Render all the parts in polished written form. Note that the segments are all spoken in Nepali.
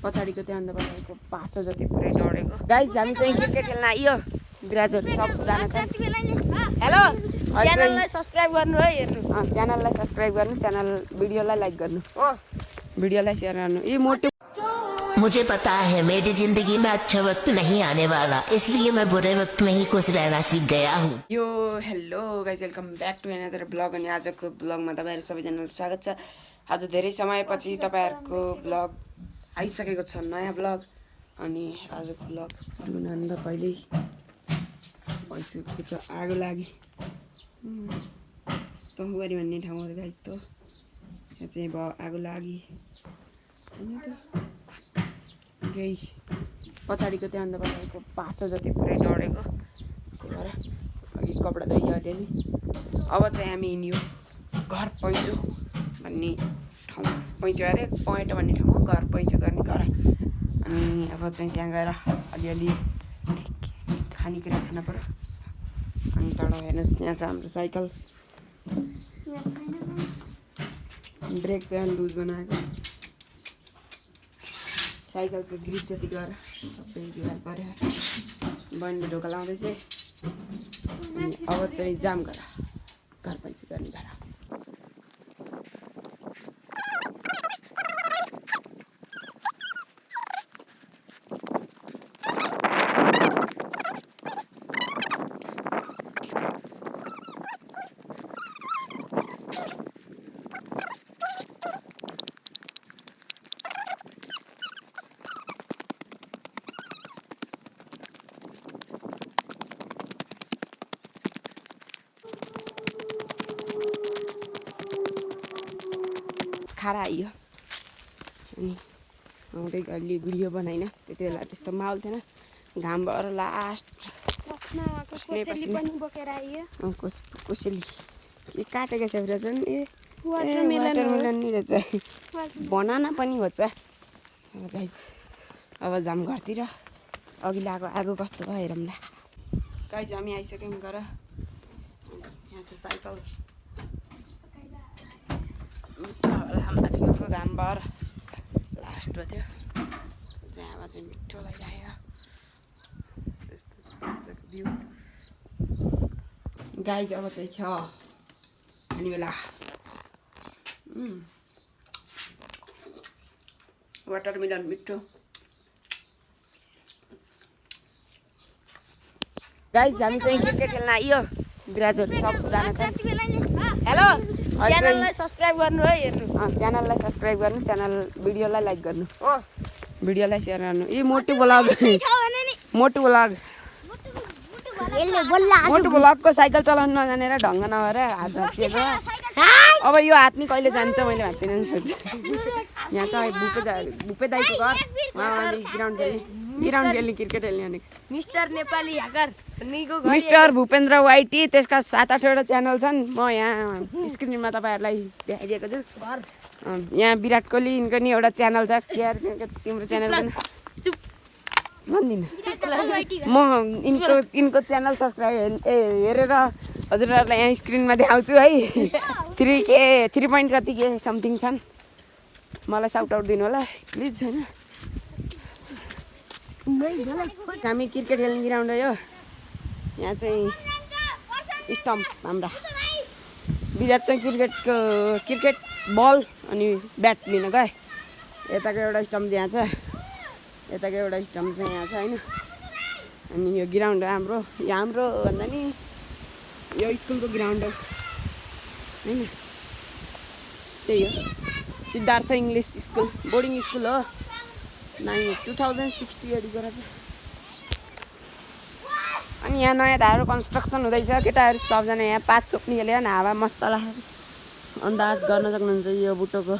पछाडिको त्यहाँ अन्त पछाडिको पाटो जति पुरै डढेको। गाइज हामी चाहिँ क्रिकेट खेल्न आइयो। बिराजहरू सबजना छ। हेलो, च्यानललाई सब्स्क्राइब गर्नु है, हेर्नु। च्यानललाई सब्स्क्राइब गर्नु, च्यानल भिडियोलाई लाइक गर्नु, भिडियोलाई सेयर गर्नु। यी मोटो मुझे पता है मेरी जिंदगी में अच्छा वक्त नहीं आने वाला, इसलिए मैं बुरे वक्त में ही खुश रहना सीख गया हूँ। यो hello guys, welcome back to another blog. अनि आजको ब्लगमा तपाईँहरू सबैजनालाई स्वागत छ। आज धेरै समयपछि तपाईँहरूको ब्लग आइसकेको छ, नयाँ ब्लग। अनि आजको ब्लग सुरु हुनुभन्दा पहिल्यै भइसकेको छ आगो लागि। तहुबारी भन्ने ठाउँ हो गाइज, त यहाँ चाहिँ भयो आगो लागि। केही पछाडिको त्यहाँ अन्त पछाडिको पाटो जति पुरै डढेको, त्यही भएर अघि कपडा धोइयो अलिअलि। अब चाहिँ हामी हिँड्यो घर पैँचो भन्ने ठाउँ। पैँचो अरे पॉइन्ट भन्ने ठाउँ हो, घर पैँचो गर्ने घर। अनि अब चाहिँ त्यहाँ गएर अलिअलि खानेकुरा खान पर्यो। अनि तल हेर्नुहोस्, यहाँ छ हाम्रो साइकल। ब्रेक चाहिँ लुज बनाएको, साइकलको ग्रिप जति गरेर सबै बिगार पऱ्यो। बहिनीले ढोका लाउँदैछ। अनि अब चाहिँ जाम गर घर पैँचो गर्ने घर। खारा आइयो। अनि आउँदै अलि भिडियो बनाइन, त्यति बेला त्यस्तो माहौल थिएन। घाम भएर लास्ट कोसेली यो काटेको छ रहेछन्। ए वाटरमेलन नि रहेछ, बनाना पनि हो। गाइज अब जाम घरतिर। अघि लगाएको आगो कस्तो भयो हेरौँला। गाइज हामी आइसक्यौँ घर। यहाँ छ साइकल। माथिको घाम भएर लास्ट भयो थियो। त्यहाँमा चाहिँ मिठो लागिरहेको यस्तो भ्यू। गाइज अब चाहिँ छ खाने बेला। वाटरमेलन मिठो। गाइज हामी चाहिँ क्रिकेट खेल्न आइयो। बिराजहरू सबजना छ। हेलो, च्यानललाई सब्स्क्राइब गर्नु है, हेर्नु। च्यानललाई सब्स्क्राइब गर्नु, च्यानल भिडियोलाई लाइक गर्नु, भिडियोलाई सेयर गर्नु। यी मोटो ब्लग, मोटो ब्लग, मोटो ब्लगको साइकल चलाउनु नजानेर ढङ्ग नभएर हात भाँचिएको। अब यो हात नि कहिले जान्छ मैले भाँच्दिन नि सोच्छु। यहाँ चाहिँ भुपे दाइको घर। उहाँ ग्राउन्ड खेल्ने क्रिकेट खेल्ने भनेको mister Nepali hacker mister Bhupendra YT. त्यसका 7-8वटा च्यानल छन्। म यहाँ स्क्रिनमा तपाईँहरूलाई देखाइदिएको छु। यहाँ विराट कोहली यिनको नि एउटा च्यानल छ। केयर तिम्रो च्यानल भन्दिनँ म। यिनको च्यानल सब्सक्राइब हेरेर हजुरहरूलाई यहाँ स्क्रिनमा देखाउँछु है। 3 पोइन्ट कति के समथिङ छन्। मलाई साउट आउट दिनु होला प्लिज। होइन, हामी क्रिकेट खेल्ने ग्राउन्ड हो यो। यहाँ चाहिँ स्टम्प हाम्रा। विराट चाहिँ क्रिकेट बल अनि ब्याट लिन गए। यताको एउटा स्टम्प यहाँ छ, यताको एउटा स्टम्प चाहिँ यहाँ छ होइन। अनि यो ग्राउन्ड हो हाम्रो। यो हाम्रो भन्दा नि यो स्कुलको ग्राउन्ड हो होइन। त्यही हो, Siddhartha English school boarding school हो। 2060 गरेर। अनि यहाँ नयाँ ढाडो कन्स्ट्रक्सन हुँदैछ। केटाहरू सबजना यहाँ पात छोप्ने खेल्यो भने हावा मस्त लाग्छ। अन्दाज गर्न सक्नुहुन्छ यो बुटोको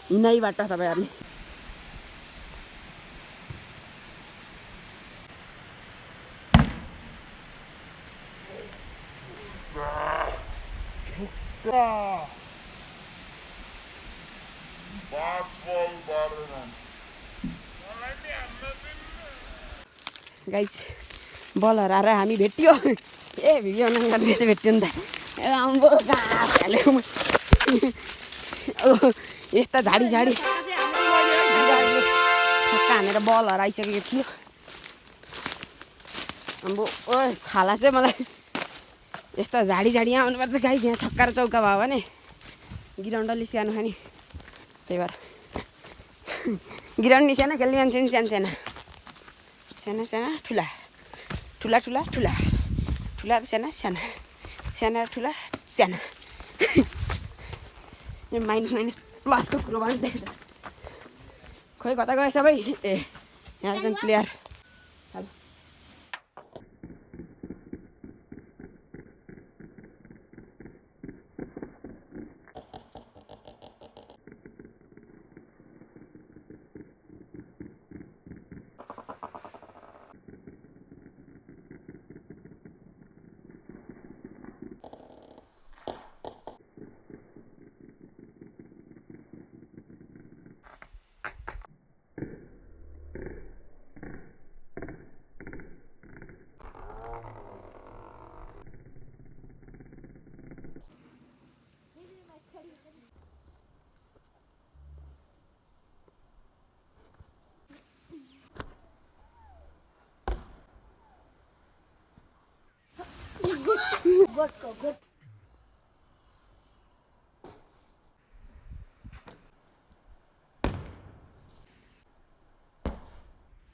हिँडाइबाट तपाईँहरूले। गाइस बल हराएर हामी भेटियो। ए भिडियो नगर्ने त भेट्यो नि त। आम्बो घाँस हाल्यो। यस्ता झाडी पटक्का हानेर बल हराइसकेको थियो अब ओए खाला चाहिँ मलाई यस्तो झाडी झाडी यहाँ आउनुपर्छ गाई यहाँ छक्का र चौका भयो भने गिराउन्डले सानो खाने त्यही भएर गिराउन्ड नि सानो खेल्ने मान्छे नि सानो साना साना साना ठुला ठुला ठुला ठुला ठुला र साना साना साना र ठुला साना यो माइनस माइनस प्लसको कुरो भन्दै खोइ कता गयो सबै ए यहाँ चाहिँ प्लेयर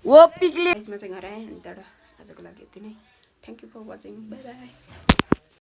ओ पिकले यसमा चाहिँ घर आएँ अनि त्यहाँबाट आजको लागि यति नै thank you for watching bye by